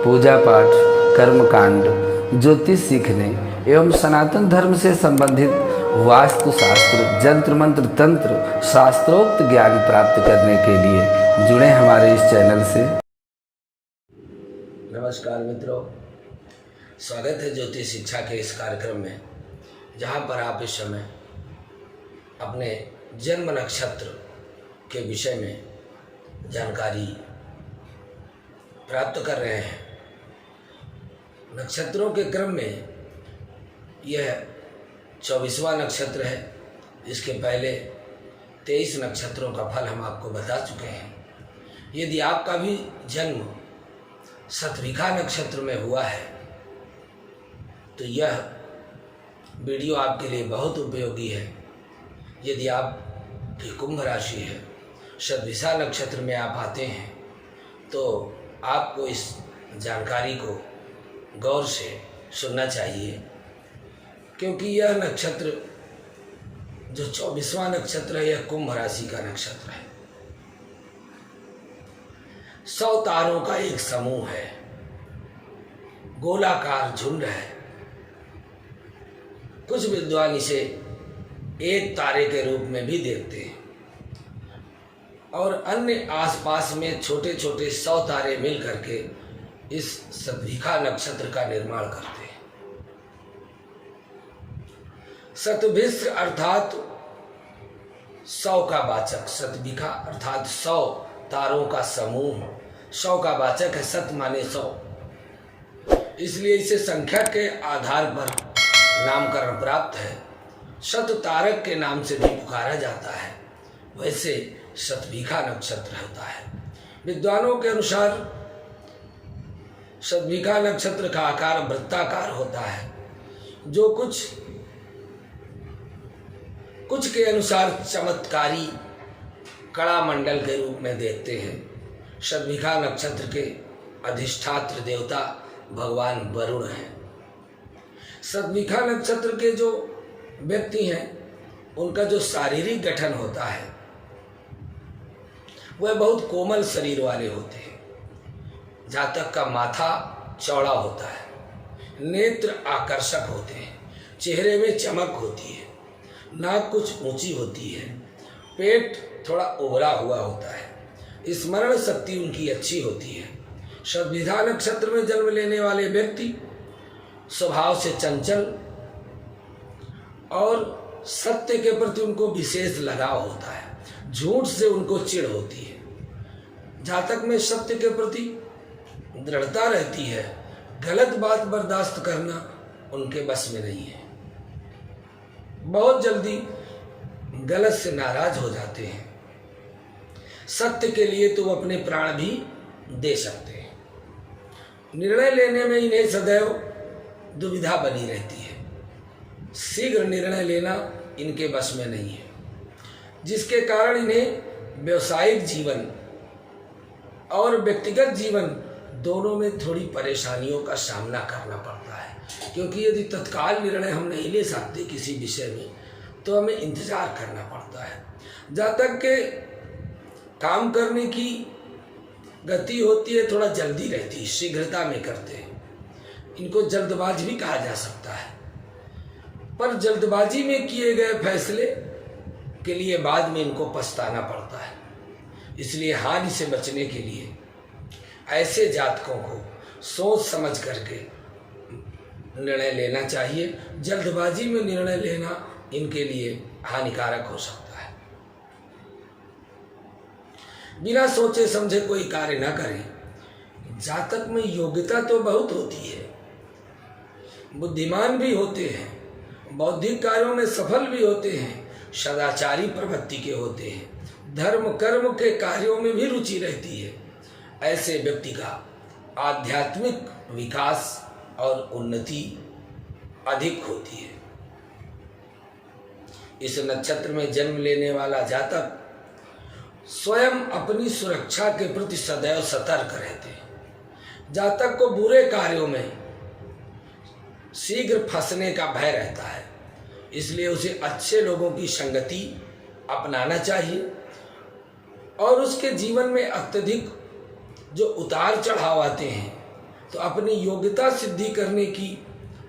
पूजा पाठ, कर्मकांड, ज्योतिष सीखने एवं सनातन धर्म से संबंधित वास्तुशास्त्र, जंत्र मंत्र, तंत्र, शास्त्रोक्त ज्ञान प्राप्त करने के लिए जुड़े हमारे इस चैनल से। नमस्कार मित्रों, स्वागत है ज्योतिष शिक्षा के इस कार्यक्रम में, जहां पर आप इस समय अपने जन्म नक्षत्र के विषय में जानकारी प्राप्त कर रहे हैं। नक्षत्रों के क्रम में यह 24वां नक्षत्र है। इसके पहले 23 नक्षत्रों का फल हम आपको बता चुके हैं। यदि आपका भी जन्म शतभिखा नक्षत्र में हुआ है तो यह वीडियो आपके लिए बहुत उपयोगी है। यदि आपकी कुंभ राशि है, शतभिखा नक्षत्र में आप आते हैं, तो आपको इस जानकारी को गौर से सुनना चाहिए, क्योंकि यह नक्षत्र जो 24वां नक्षत्र है, यह कुंभ राशि का नक्षत्र है। 100 तारों का एक समूह है, गोलाकार झुंड है। कुछ विद्वान इसे एक तारे के रूप में भी देखते हैं और अन्य आसपास में छोटे छोटे 100 तारे मिल करके इस शतभिखा नक्षत्र का निर्माण करते हैं। शतभिष अर्थात 100 का वाचक, शतभिखा अर्थात 100 तारों का समूह, 100 का वाचक है। शत माने 100, इसलिए इसे संख्या के आधार पर नामकरण प्राप्त है। शत तारक के नाम से भी पुकारा जाता है। वैसे शतभिखा नक्षत्र होता है। विद्वानों के अनुसार शतभिखा नक्षत्र का आकार वृत्ताकार होता है, जो कुछ के अनुसार चमत्कारी कड़ा मंडल के रूप में देखते हैं। शतभिखा नक्षत्र के अधिष्ठात्र देवता भगवान वरुण हैं। शतभिखा नक्षत्र के जो व्यक्ति हैं, उनका जो शारीरिक गठन होता है वह बहुत कोमल शरीर वाले होते हैं। जातक का माथा चौड़ा होता है, नेत्र आकर्षक होते हैं, चेहरे में चमक होती है, नाक कुछ ऊंची होती है, पेट थोड़ा उभरा हुआ होता है, स्मरण शक्ति उनकी अच्छी होती है। शतभिखा नक्षत्र में जन्म लेने वाले व्यक्ति स्वभाव से चंचल और सत्य के प्रति उनको विशेष लगाव होता है। झूठ से उनको चिढ़ होती है। जातक में सत्य के प्रति दृढ़ता रहती है। गलत बात बर्दाश्त करना उनके बस में नहीं है। बहुत जल्दी गलत से नाराज हो जाते हैं। सत्य के लिए तो अपने प्राण भी दे सकते हैं। निर्णय लेने में इन्हें सदैव दुविधा बनी रहती है। शीघ्र निर्णय लेना इनके बस में नहीं है, जिसके कारण इन्हें व्यावसायिक जीवन और व्यक्तिगत जीवन दोनों में थोड़ी परेशानियों का सामना करना पड़ता है। क्योंकि यदि तत्काल निर्णय हम नहीं ले सकते किसी विषय में, तो हमें इंतजार करना पड़ता है। जातक के काम करने की गति होती है, थोड़ा जल्दी रहती है, शीघ्रता में करते हैं। इनको जल्दबाज भी कहा जा सकता है, पर जल्दबाजी में किए गए फैसले के लिए बाद में इनको पछताना पड़ता है। इसलिए हानि से बचने के लिए ऐसे जातकों को सोच समझ करके निर्णय लेना चाहिए। जल्दबाजी में निर्णय लेना इनके लिए हानिकारक हो सकता है। बिना सोचे समझे कोई कार्य न करें। जातक में योग्यता तो बहुत होती है, बुद्धिमान भी होते हैं, बौद्धिक कार्यों में सफल भी होते हैं, सदाचारी प्रवृत्ति के होते हैं, धर्म कर्म के कार्यों में भी रुचि रहती है। ऐसे व्यक्ति का आध्यात्मिक विकास और उन्नति अधिक होती है। इस नक्षत्र में जन्म लेने वाला जातक स्वयं अपनी सुरक्षा के प्रति सदैव सतर्क रहते हैं। जातक को बुरे कार्यों में शीघ्र फंसने का भय रहता है, इसलिए उसे अच्छे लोगों की संगति अपनाना चाहिए और उसके जीवन में अत्यधिक जो उतार चढ़ाव आते हैं तो अपनी योग्यता सिद्धि करने की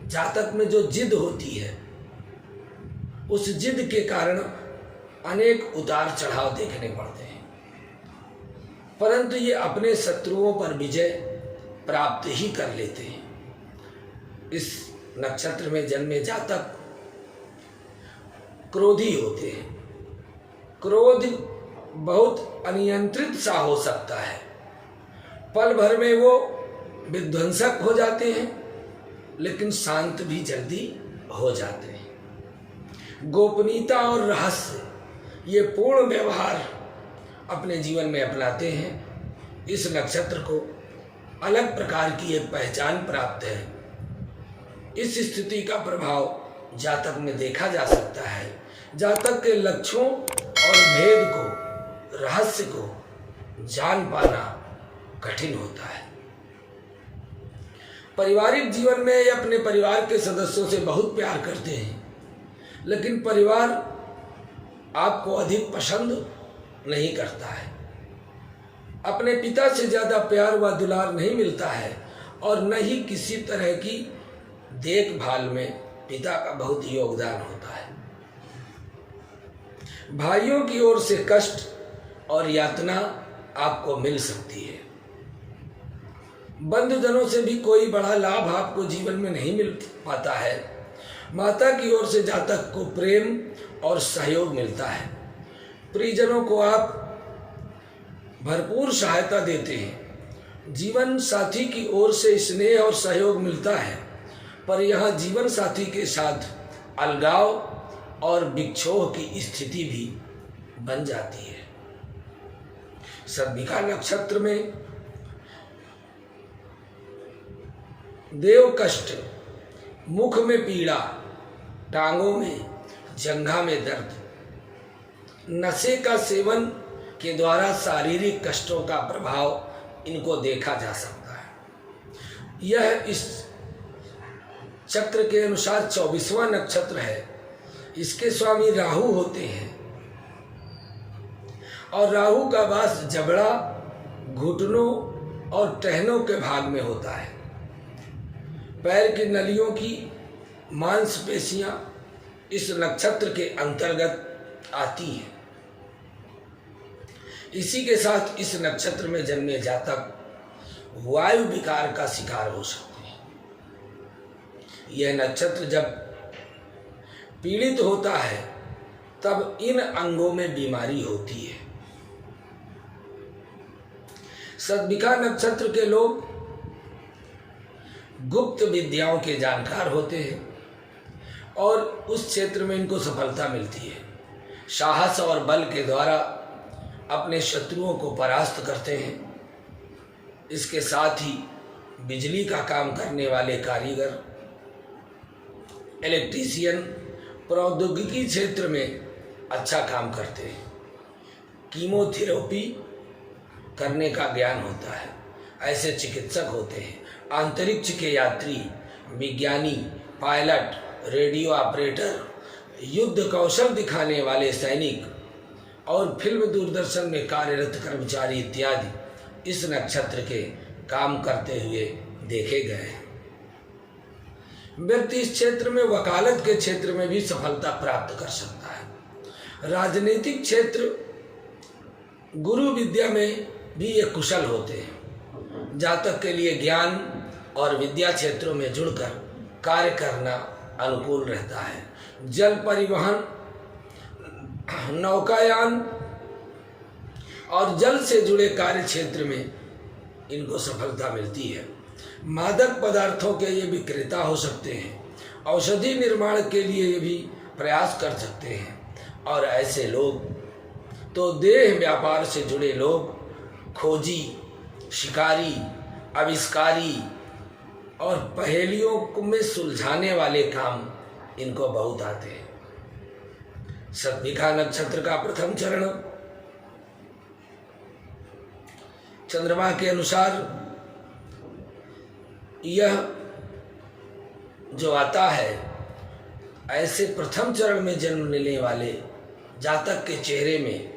जातक में जो जिद होती है, उस जिद के कारण अनेक उतार चढ़ाव देखने पड़ते हैं, परंतु ये अपने शत्रुओं पर विजय प्राप्त ही कर लेते हैं। इस नक्षत्र में जन्मे जातक क्रोधी होते हैं। क्रोध बहुत अनियंत्रित सा हो सकता है, पल भर में वो विध्वंसक हो जाते हैं, लेकिन शांत भी जल्दी हो जाते हैं। गोपनीयता और रहस्य ये पूर्ण व्यवहार अपने जीवन में अपनाते हैं। इस नक्षत्र को अलग प्रकार की एक पहचान प्राप्त है। इस स्थिति का प्रभाव जातक में देखा जा सकता है। जातक के लक्ष्यों और भेद को, रहस्य को जान पाना कठिन होता है। पारिवारिक जीवन में ये अपने परिवार के सदस्यों से बहुत प्यार करते हैं, लेकिन परिवार आपको अधिक पसंद नहीं करता है। अपने पिता से ज़्यादा प्यार व दुलार नहीं मिलता है, और न ही किसी तरह की देखभाल में पिता का बहुत योगदान होता है। भाइयों की ओर से कष्ट और यातना आपको मिल सकती है। बंधुजनों से भी कोई बड़ा लाभ आपको जीवन में नहीं मिल पाता है। माता की ओर से जातक को प्रेम और सहयोग मिलता है। परिजनों को आप भरपूर सहायता देते हैं। जीवन साथी की ओर से स्नेह और सहयोग मिलता है, पर यहाँ जीवन साथी के साथ अलगाव और विक्षोभ की स्थिति भी बन जाती है। सद्भिखा नक्षत्र में देव कष्ट, मुख में पीड़ा, टांगों में, जंघा में दर्द, नशे का सेवन के द्वारा शारीरिक कष्टों का प्रभाव इनको देखा जा सकता है। यह इस चक्र के अनुसार 24वां नक्षत्र है। इसके स्वामी राहु होते हैं, और राहु का वास जबड़ा, घुटनों और टहनों के भाग में होता है। पैर की नलियों की मांसपेशियां इस नक्षत्र के अंतर्गत आती हैं। इसी के साथ इस नक्षत्र में जन्मे जातक वायु विकार का शिकार हो सकते हैं। यह नक्षत्र जब पीड़ित होता है, तब इन अंगों में बीमारी होती है। सद्भिखा नक्षत्र के लोग गुप्त विद्याओं के जानकार होते हैं, और उस क्षेत्र में इनको सफलता मिलती है। साहस और बल के द्वारा अपने शत्रुओं को परास्त करते हैं। इसके साथ ही बिजली का काम करने वाले कारीगर, इलेक्ट्रीशियन, प्रौद्योगिकी क्षेत्र में अच्छा काम करते हैं। कीमोथेरेपी करने का ज्ञान होता है, ऐसे चिकित्सक होते हैं। अंतरिक्ष के यात्री, विज्ञानी, पायलट, रेडियो ऑपरेटर, युद्ध कौशल दिखाने वाले सैनिक और फिल्म दूरदर्शन में कार्यरत कर्मचारी इत्यादि इस नक्षत्र के काम करते हुए देखे गए हैं। व्यक्ति इस क्षेत्र में वकालत के क्षेत्र में भी सफलता प्राप्त कर सकता है। राजनीतिक क्षेत्र, गुरु विद्या में भी ये कुशल होते हैं। जातक के लिए ज्ञान और विद्या क्षेत्रों में जुड़कर कार्य करना अनुकूल रहता है। जल परिवहन, नौकायान और जल से जुड़े कार्य क्षेत्र में इनको सफलता मिलती है। मादक पदार्थों के ये विक्रेता हो सकते हैं। औषधि निर्माण के लिए ये भी प्रयास कर सकते हैं। और ऐसे लोग तो देह व्यापार से जुड़े लोग, खोजी, शिकारी, आविष्कारी और पहेलियों में सुलझाने वाले काम इनको बहुत आते हैं। सद्भिखा नक्षत्र का प्रथम चरण चंद्रमा के अनुसार यह जो आता है, ऐसे प्रथम चरण में जन्म लेने वाले जातक के चेहरे में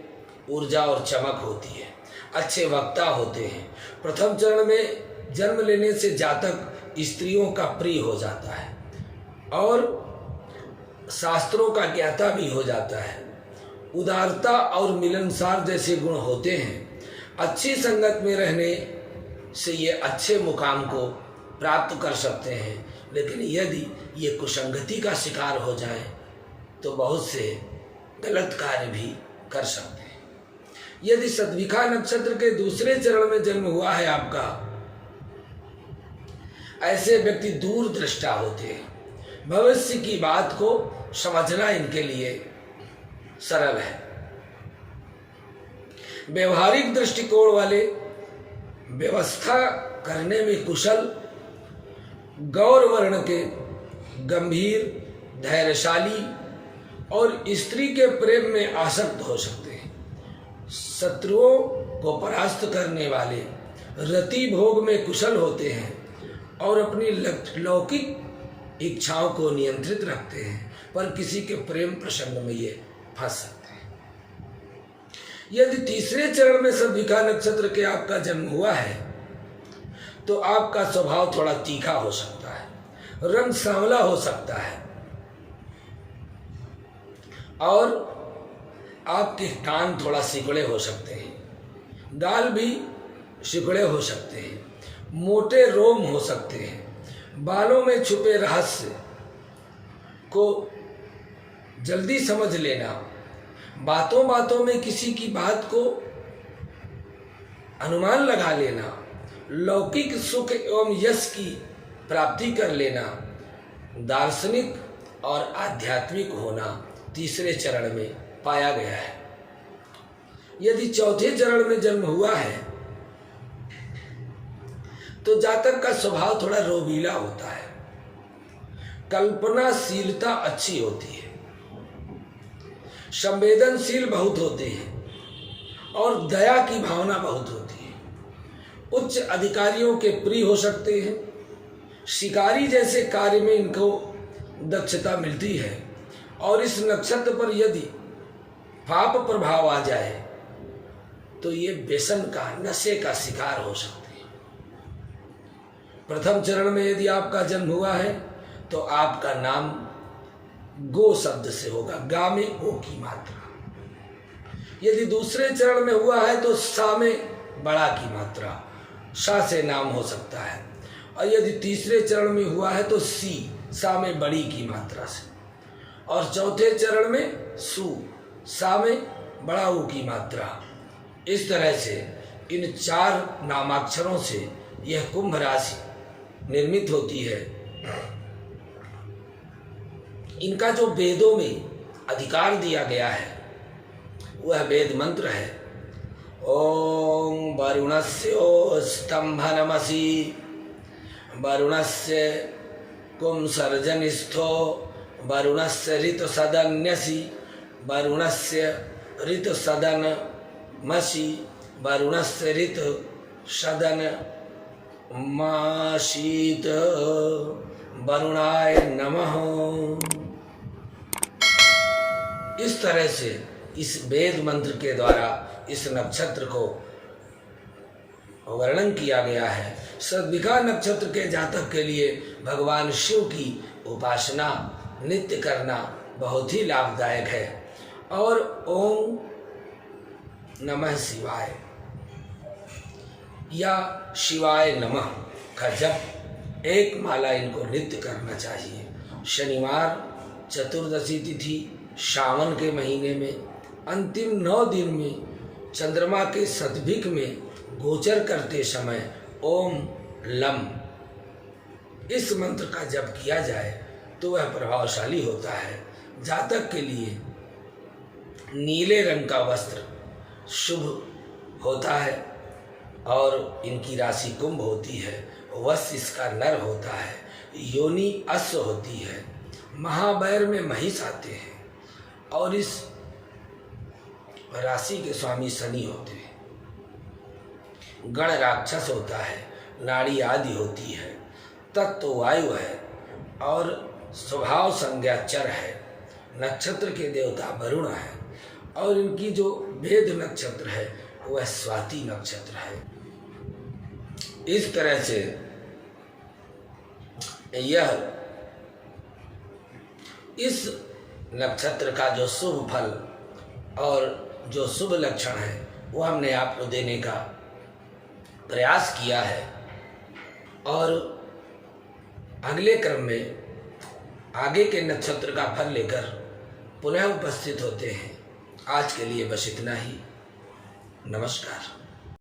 ऊर्जा और चमक होती है। अच्छे वक्ता होते हैं। प्रथम चरण में जन्म लेने से जातक स्त्रियों का प्रिय हो जाता है और शास्त्रों का ज्ञाता भी हो जाता है। उदारता और मिलनसार जैसे गुण होते हैं। अच्छी संगत में रहने से ये अच्छे मुकाम को प्राप्त कर सकते हैं, लेकिन यदि ये कुसंगति का शिकार हो जाए तो बहुत से गलत कार्य भी कर सकते हैं। यदि सद्विखा नक्षत्र के दूसरे चरण में जन्म हुआ है आपका, ऐसे व्यक्ति दूरदृष्टा होते हैं। भविष्य की बात को समझना इनके लिए सरल है। व्यवहारिक दृष्टिकोण वाले, व्यवस्था करने में कुशल, गौर वर्ण के, गंभीर, धैर्यशाली और स्त्री के प्रेम में आसक्त हो सकते हैं। शत्रुओं को परास्त करने वाले, रति भोग में कुशल होते हैं और अपनी लौकिक इच्छाओं को नियंत्रित रखते हैं, पर किसी के प्रेम प्रसंग में ये फंस सकते हैं। यदि तीसरे चरण में सद्विखा नक्षत्र के आपका जन्म हुआ है तो आपका स्वभाव थोड़ा तीखा हो सकता है, रंग सांवला हो सकता है और आपके कान थोड़ा सिकुड़े हो सकते हैं, गाल भी सिकुड़े हो सकते हैं, मोटे रोम हो सकते हैं। बालों में छुपे रहस्य को जल्दी समझ लेना, बातों बातों में किसी की बात को अनुमान लगा लेना, लौकिक सुख एवं यश की प्राप्ति कर लेना, दार्शनिक और आध्यात्मिक होना तीसरे चरण में पाया गया है। यदि चौथे चरण में जन्म हुआ है तो जातक का स्वभाव थोड़ा रोबीला होता है, कल्पनाशीलता अच्छी होती है, संवेदनशील बहुत होते हैं और दया की भावना बहुत होती है। उच्च अधिकारियों के प्रिय हो सकते हैं। शिकारी जैसे कार्य में इनको दक्षता मिलती है और इस नक्षत्र पर यदि पाप प्रभाव आ जाए तो ये व्यसन का, नशे का शिकार हो सकते हैं। प्रथम चरण में यदि आपका जन्म हुआ है तो आपका नाम गो शब्द से होगा, गा में गो की मात्रा। यदि दूसरे चरण में हुआ है तो सा में बड़ा की मात्रा, सा से नाम हो सकता है। और यदि तीसरे चरण में हुआ है तो सी, सा में बड़ी की मात्रा से। और चौथे चरण में सु, सा में बड़ा ऊ की मात्रा। इस तरह से इन 4 नामाक्षरों से यह कुंभ राशि निर्मित होती है। इनका जो वेदों में अधिकार दिया गया है वह वेद मंत्र है, ओम वरुणस्य स्तंभनमसि वरुणस्य कुंसर्जनिस्थो वरुणस्य ऋतुसदन्यसि वरुणस्य ऋतुसदनमसि वरुणस्य ऋतुसदन माशीत वरुणाय नमः। इस तरह से इस वेद मंत्र के द्वारा इस नक्षत्र को वर्णन किया गया है। सद्विखा नक्षत्र के जातक के लिए भगवान शिव की उपासना नित्य करना बहुत ही लाभदायक है। और ओम नमः शिवाय या शिवाय नमः का जप 1 माला इनको नित्य करना चाहिए। शनिवार, चतुर्दशी तिथि, सावन के महीने में, अंतिम 9 दिन में, चंद्रमा के सद्भिक में गोचर करते समय ओम लम इस मंत्र का जप किया जाए तो वह प्रभावशाली होता है। जातक के लिए नीले रंग का वस्त्र शुभ होता है और इनकी राशि कुंभ होती है। वश इसका नर होता है, योनि अश्व होती है, महाबैर में महिष आते हैं और इस राशि के स्वामी शनि होते हैं। गण राक्षस होता है, नाड़ी आदि होती है, तत्व वायु है और स्वभाव संज्ञा चर है। नक्षत्र के देवता वरुण है और इनकी जो वेद नक्षत्र है वह स्वाति नक्षत्र है। इस तरह से यह इस नक्षत्र का जो शुभ फल और जो शुभ लक्षण है वो हमने आपको देने का प्रयास किया है। और अगले क्रम में आगे के नक्षत्र का फल लेकर पुनः उपस्थित होते हैं। आज के लिए बस इतना ही। नमस्कार।